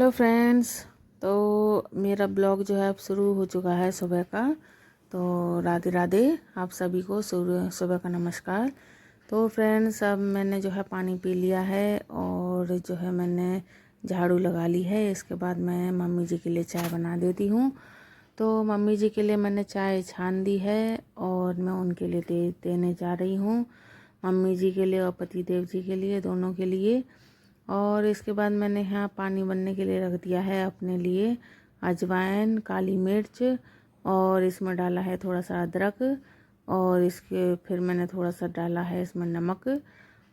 Hello friends. तो मेरा blog जो है अब शुरू हो चुका है सुबह का। तो राधे राधे आप सभी को सुबह का नमस्कार। तो फ्रेंड्स अब मैंने जो है पानी पी लिया है और जो है मैंने झाड़ू लगा ली है। इसके बाद मैं मम्मी जी के लिए चाय बना देती हूँ। तो मम्मी जी के लिए मैंने चाय छान दी है और मैं उनके लिए देने जा रही हूँ। मम्मी जी के लिए और पति देव जी के लिए, दोनों के लिए। और इसके बाद मैंने यहाँ पानी बनने के लिए रख दिया है अपने लिए अजवाइन, काली मिर्च और इसमें डाला है थोड़ा सा अदरक और इसके फिर मैंने थोड़ा सा डाला है इसमें नमक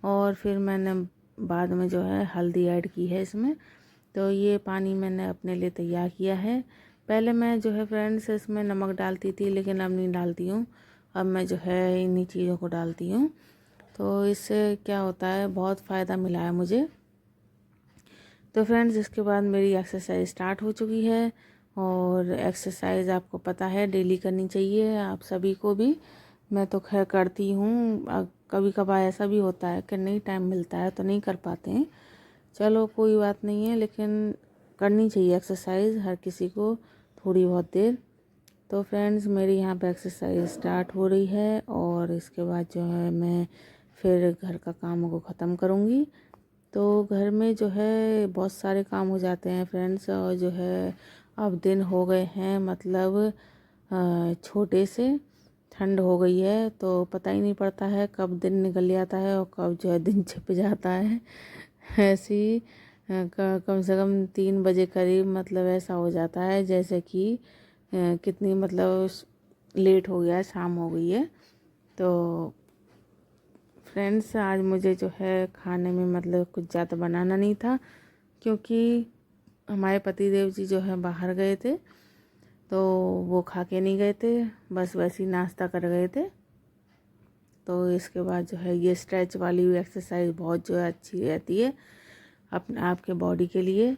और फिर मैंने बाद में जो है हल्दी ऐड की है इसमें। तो ये पानी मैंने अपने लिए तैयार किया है। पहले मैं जो है फ्रेंड्स इसमें नमक डालती थी लेकिन अब नहीं डालती हूँ। अब मैं जो है इन्हीं चीज़ों को डालती हूँ। तो इससे क्या होता है, बहुत फ़ायदा मिला है मुझे। तो फ्रेंड्स इसके बाद मेरी एक्सरसाइज स्टार्ट हो चुकी है और एक्सरसाइज आपको पता है डेली करनी चाहिए आप सभी को भी। मैं तो खैर करती हूँ, कभी कभार ऐसा भी होता है कि नहीं टाइम मिलता है तो नहीं कर पाते हैं। चलो कोई बात नहीं है, लेकिन करनी चाहिए एक्सरसाइज हर किसी को थोड़ी बहुत देर। तो फ्रेंड्स मेरी यहाँ पे एक्सरसाइज स्टार्ट हो रही है और इसके बाद जो है मैं फिर घर का कामों को ख़त्म करूँगी। तो घर में जो है बहुत सारे काम हो जाते हैं फ्रेंड्स। और जो है अब दिन हो गए हैं, मतलब छोटे से ठंड हो गई है तो पता ही नहीं पड़ता है कब दिन निकल जाता है और कब जो है दिन छिप जाता है। ऐसे ही कम से कम 3 बजे करीब मतलब ऐसा हो जाता है जैसे कि कितनी मतलब लेट हो गया है, शाम हो गई है। तो फ्रेंड्स आज मुझे जो है खाने में मतलब कुछ ज़्यादा बनाना नहीं था क्योंकि हमारे पति देव जी जो है बाहर गए थे तो वो खा के नहीं गए थे, बस वैसे ही नाश्ता कर गए थे। तो इसके बाद जो है ये स्ट्रेच वाली एक्सरसाइज बहुत जो है अच्छी रहती है अपने आपके बॉडी के लिए।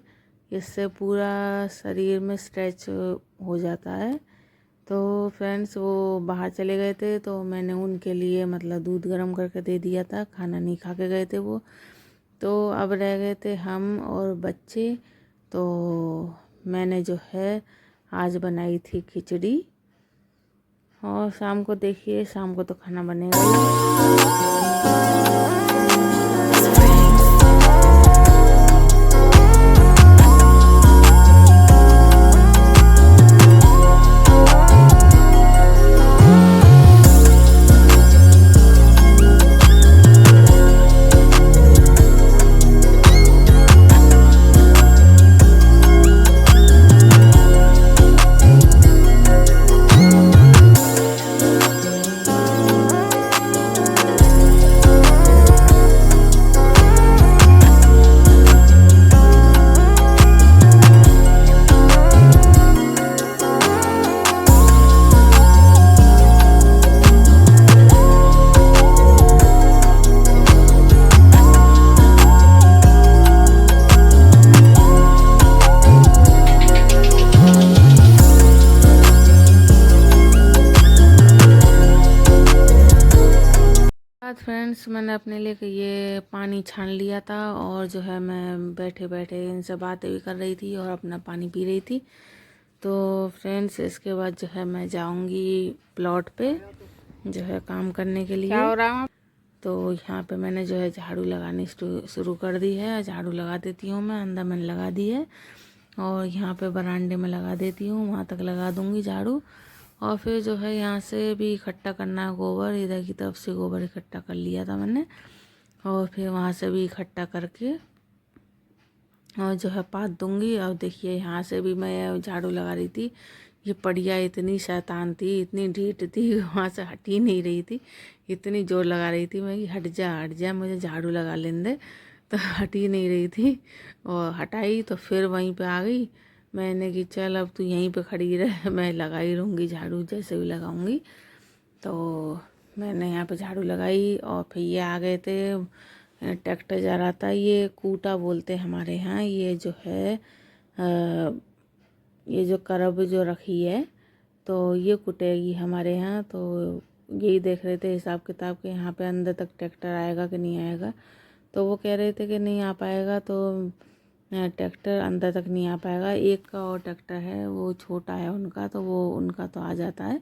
इससे पूरा शरीर में स्ट्रेच हो जाता है। तो फ्रेंड्स वो बाहर चले गए थे तो मैंने उनके लिए मतलब दूध गर्म करके दे दिया था, खाना नहीं खा के गए थे वो। तो अब रह गए थे हम और बच्चे। तो मैंने जो है आज बनाई थी खिचड़ी और शाम को देखिए, शाम को तो खाना बनेगा ही। बाद फ्रेंड्स मैंने अपने लिए कि ये पानी छान लिया था और जो है मैं बैठे बैठे इनसे बातें भी कर रही थी और अपना पानी पी रही थी। तो फ्रेंड्स इसके बाद जो है मैं जाऊंगी प्लॉट पे जो है काम करने के लिए। क्या हो रहा? तो यहाँ पे मैंने जो है झाड़ू लगानी शुरू कर दी है। झाड़ू लगा देती हूँ मैं, अंदर मैंने लगा दी है और यहाँ पे बरामदे में लगा देती हूँ, वहाँ तक लगा दूँगी झाड़ू। और फिर जो है यहाँ से भी इकट्ठा करना है गोबर, इधर की तरफ से गोबर इकट्ठा कर लिया था मैंने और फिर वहाँ से भी इकट्ठा करके और जो है पात दूँगी। और देखिए यहाँ से भी मैं झाड़ू लगा रही थी, ये पड़िया इतनी शैतान थी, इतनी ढीठ थी, वहाँ से हट ही नहीं रही थी। इतनी जोर लगा रही थी मैं कि हट जा मुझे झाड़ू लगा लेने दे, तो हट ही नहीं रही थी। और हटाई तो फिर वहीं पे आ गई। मैंने कि चल अब तू यहीं पे खड़ी रह, मैं लगा ही रहूँगी झाड़ू, जैसे भी लगाऊंगी। तो मैंने यहाँ पे झाड़ू लगाई और फिर ये आ गए थे, ट्रैक्टर जा रहा था, ये कूटा बोलते हैं हमारे यहाँ। ये जो है ये जो करब जो रखी है तो ये कुटेगी हमारे यहाँ। तो यही देख रहे थे हिसाब किताब के यहाँ पे अंदर तक ट्रैक्टर आएगा कि नहीं आएगा। तो वो कह रहे थे कि नहीं आ पाएगा, तो ट्रैक्टर अंदर तक नहीं आ पाएगा। एक का और ट्रैक्टर है वो छोटा है उनका, तो वो उनका तो आ जाता है।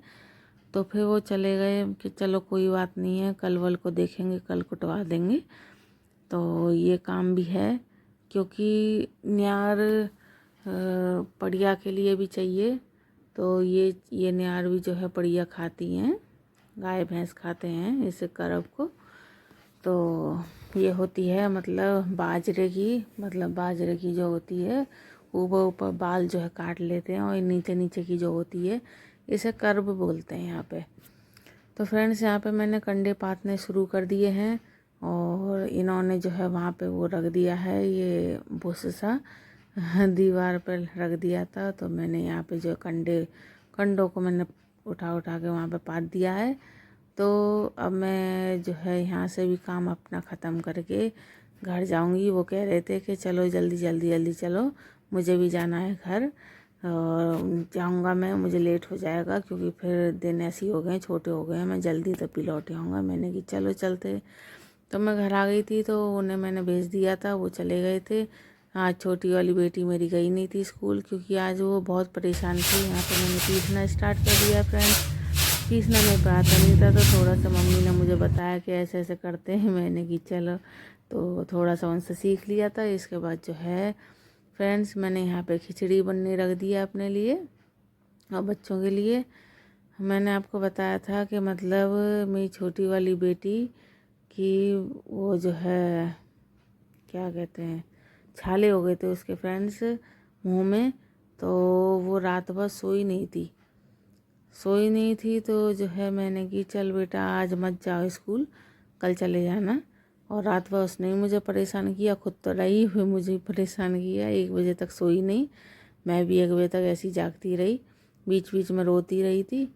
तो फिर वो चले गए कि चलो कोई बात नहीं है, कल वल को देखेंगे, कल कुटवा देंगे। तो ये काम भी है, क्योंकि न्यार पड़िया के लिए भी चाहिए। तो ये न्यार भी जो है पड़िया खाती हैं, गाय भैंस खाते हैं इस करब को। तो ये होती है मतलब बाजरे की जो होती है, ऊपर ऊपर बाल जो है काट लेते हैं, और नीचे नीचे की जो होती है इसे करब बोलते हैं यहाँ पे। तो फ्रेंड्स, यहाँ पे मैंने कंडे पातने शुरू कर दिए हैं, और इन्होंने जो है वहाँ पे वो रख दिया है, ये भूसा दीवार पर रख दिया था। तो मैंने यहाँ पे जो कंडों को मैंने उठा उठा के वहाँ पे पात दिया है। तो अब मैं जो है यहाँ से भी काम अपना ख़त्म करके घर जाऊँगी। वो कह रहे थे कि चलो जल्दी जल्दी जल्दी चलो, मुझे भी जाना है घर, और जाऊँगा मैं, मुझे लेट हो जाएगा, क्योंकि फिर दिन ऐसे ही हो गए, छोटे हो गए हैं, मैं जल्दी तब भी लौट आऊँगा। मैंने कि चलो चलते। तो मैं घर आ गई थी, तो उन्हें मैंने भेज दिया था, वो चले गए थे। आज छोटी वाली बेटी मेरी गई नहीं थी स्कूल, क्योंकि आज वो बहुत परेशान थी। यहाँ पर मैंने पीसना स्टार्ट कर दिया फ्रेंड्स। पीसना में आता नहीं था, तो थोड़ा सा मम्मी ने मुझे बताया कि ऐसे ऐसे करते हैं। मैंने कि चलो, तो थोड़ा सा उनसे सीख लिया था। इसके बाद जो है फ्रेंड्स, मैंने यहाँ पे खिचड़ी बनने रख दिया अपने लिए और बच्चों के लिए। मैंने आपको बताया था कि मतलब मेरी छोटी वाली बेटी की वो जो है क्या कहते हैं, छाले हो गए थे उसके फ्रेंड्स मुंह में। तो वो रात भर सोई नहीं थी। तो जो है मैंने कि चल बेटा आज मत जाओ स्कूल, कल चले जाना। और रात भर उसने ही मुझे परेशान किया, खुद तो रही हुई मुझे परेशान किया। 1 बजे तक सोई नहीं, मैं भी 1 बजे तक ऐसी जागती रही, बीच बीच में रोती रही थी।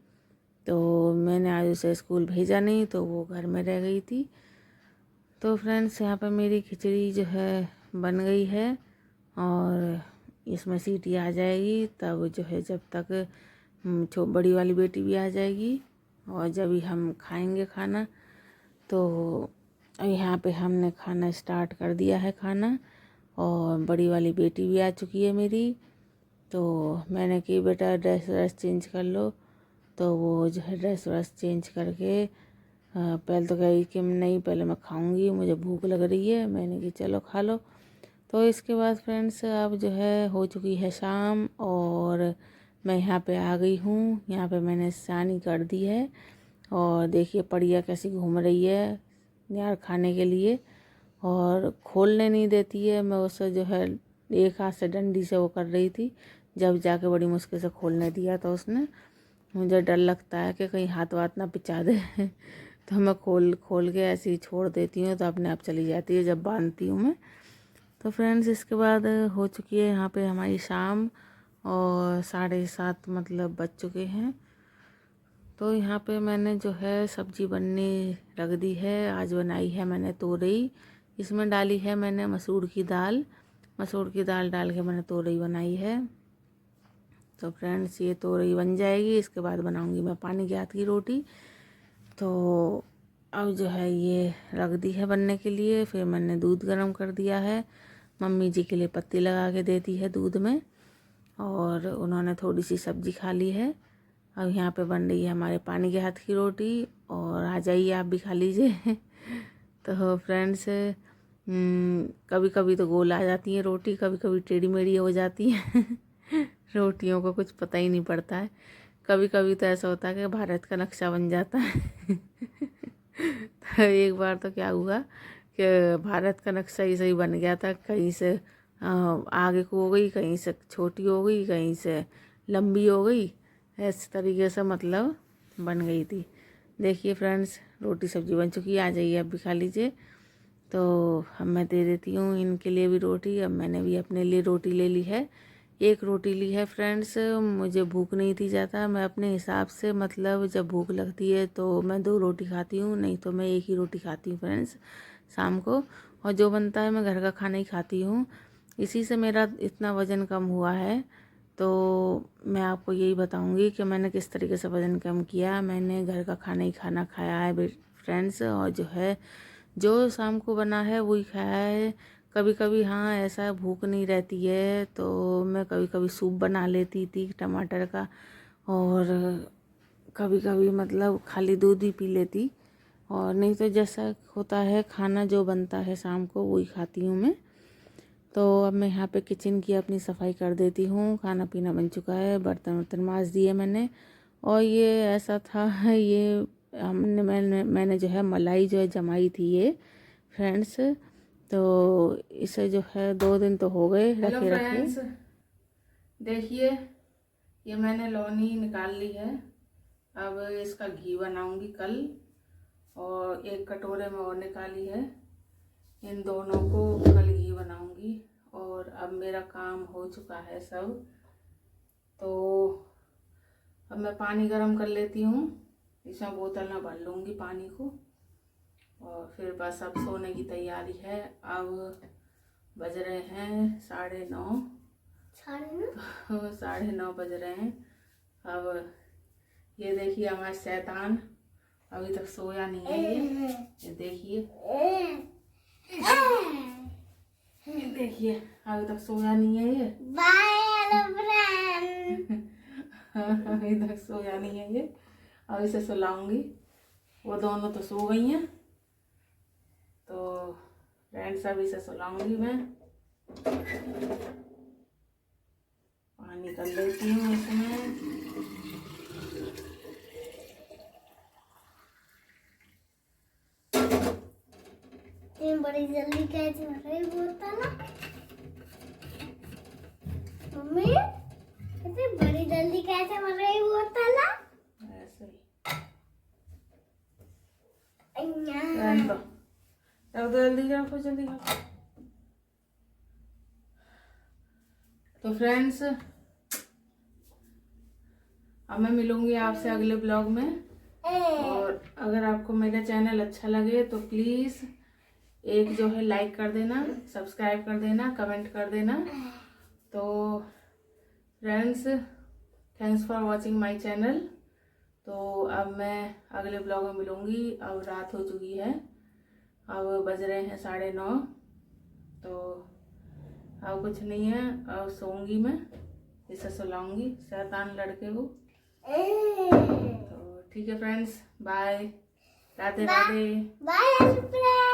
तो मैंने आज उसे स्कूल भेजा नहीं, तो वो घर में रह गई थी। तो फ्रेंड्स, यहाँ पर मेरी खिचड़ी जो है बन गई है, और इसमें सीटी आ जाएगी तब जो है, जब तक बड़ी वाली बेटी भी आ जाएगी, और जब भी हम खाएंगे खाना। तो यहाँ पे हमने खाना स्टार्ट कर दिया है खाना, और बड़ी वाली बेटी भी आ चुकी है मेरी। तो मैंने कि बेटा ड्रेस व्रेस चेंज कर लो। तो वो जो है ड्रेस व्रेस चेंज करके पहले तो कही कि नहीं, पहले मैं खाऊंगी, मुझे भूख लग रही है। मैंने कि चलो खा लो। तो इसके बाद फ्रेंड्स, अब जो है हो चुकी है शाम, और मैं यहाँ पे आ गई हूँ। यहाँ पे मैंने सानी कर दी है, और देखिए पड़िया कैसी घूम रही है यार खाने के लिए, और खोलने नहीं देती है। मैं उसे जो है एक हाथ से डंडी से वो कर रही थी, जब जाके बड़ी मुश्किल से खोलने दिया था उसने। मुझे डर लगता है कि कहीं हाथ वाथ ना पिचा दे तो मैं खोल के ऐसे ही छोड़ देती हूँ, तो अपने आप चली जाती है जब बांधती हूँ मैं। तो फ्रेंड्स, इसके बाद हो चुकी है यहाँ पे हमारी शाम, और 7:30 मतलब बज चुके हैं। तो यहाँ पे मैंने जो है सब्जी बनने रख दी है। आज बनाई है मैंने तोरई, इसमें डाली है मैंने मसूर की दाल डाल के मैंने तोरई बनाई है। तो फ्रेंड्स, ये तोरई बन जाएगी, इसके बाद बनाऊंगी मैं पानी के हाथ की रोटी। तो अब जो है ये रख दी है बनने के लिए। फिर मैंने दूध गर्म कर दिया है, मम्मी जी के लिए पत्ती लगा के देती है दूध में, और उन्होंने थोड़ी सी सब्जी खा ली है। अब यहाँ पे बन रही है हमारे पानी के हाथ की रोटी, और आ जाइए आप भी खा लीजिए तो फ्रेंड्स, कभी कभी तो गोल आ जाती है रोटी, कभी कभी टेढ़ी मेढ़ी हो जाती है रोटियों को कुछ पता ही नहीं पड़ता है। कभी कभी तो ऐसा होता है कि भारत का नक्शा बन जाता है तो एक बार तो क्या हुआ कि भारत का नक्शा ही सही बन गया था, कहीं से आगे को हो गई, कहीं से छोटी हो गई, कहीं से लंबी हो गई, इस तरीके से मतलब बन गई थी। देखिए फ्रेंड्स, रोटी सब्जी बन चुकी है, आ जाइए आप भी खा लीजिए। तो अब मैं दे देती हूँ इनके लिए भी रोटी। अब मैंने भी अपने लिए रोटी ले ली है, 1 रोटी ली है फ्रेंड्स। मुझे भूख नहीं थी ज़्यादा, मैं अपने हिसाब से मतलब जब भूख लगती है तो मैं 2 रोटी खाती हूँ, नहीं तो मैं 1 ही रोटी खाती हूँ फ्रेंड्स शाम को। और जो बनता है मैं घर का खाना ही खाती हूँ, इसी से मेरा इतना वज़न कम हुआ है। तो मैं आपको यही बताऊंगी कि मैंने किस तरीके से वज़न कम किया। मैंने घर का खाना ही खाना खाया है फ्रेंड्स, और जो है जो शाम को बना है वही खाया है। कभी कभी हाँ ऐसा भूख नहीं रहती है तो मैं कभी कभी सूप बना लेती थी टमाटर का, और कभी कभी मतलब खाली दूध ही पी लेती, और नहीं तो जैसा होता है खाना जो बनता है शाम को वही खाती हूँ मैं। तो अब मैं यहाँ पे किचन की अपनी सफाई कर देती हूँ। खाना पीना बन चुका है, बर्तन वर्तन मांज दिए मैंने। और ये ऐसा था ये मैंने जो है मलाई जो है जमाई थी ये फ्रेंड्स, तो इसे जो है 2 दिन तो हो गए रखे रखे। देखिए ये मैंने लौनी निकाल ली है, अब इसका घी बनाऊंगी कल, और एक कटोरे में और निकाली है, इन दोनों को कल घी बनाऊंगी। और अब मेरा काम हो चुका है सब, तो अब मैं पानी गर्म कर लेती हूँ, इसमें बोतल में भर लूँगी पानी को, और फिर बस अब सोने की तैयारी है। अब बज रहे हैं 9:30, 9:30 बज रहे हैं। अब ये देखिए हमारा शैतान अभी तक सोया नहीं है, ये देखिए देखिए अभी तक सोया नहीं है ये। अभी तक सोया नहीं है ये, अब इसे सुलाऊंगी। वो दोनों तो सो गई हैं, तो फ्रेंड्स अब इसे सुलाऊंगी मैं। पानी कर लेती हूँ इसमें। बड़ी जल्दी कैसे भर रही बोतल मम्मी, इतनी बड़ी जल्दी कैसे भर रही बोतल? ऐसे ही तो जल्दी रखो, जल्दी रखो। तो फ्रेंड्स अब मैं मिलूंगी आपसे अगले ब्लॉग में, और अगर आपको मेरा चैनल अच्छा लगे तो प्लीज़ एक जो है लाइक कर देना, सब्सक्राइब कर देना, कमेंट कर देना। तो friends thanks for watching my channel. तो अब मैं अगले ब्लॉग में मिलूंगी। अब रात हो चुकी है, अब बज रहे हैं 9:30, तो अब कुछ नहीं है, अब सोऊंगी मैं, इसे सुलाऊंगी शैतान लड़के को। तो ठीक है friends, bye, Radhe Radhe. Bye.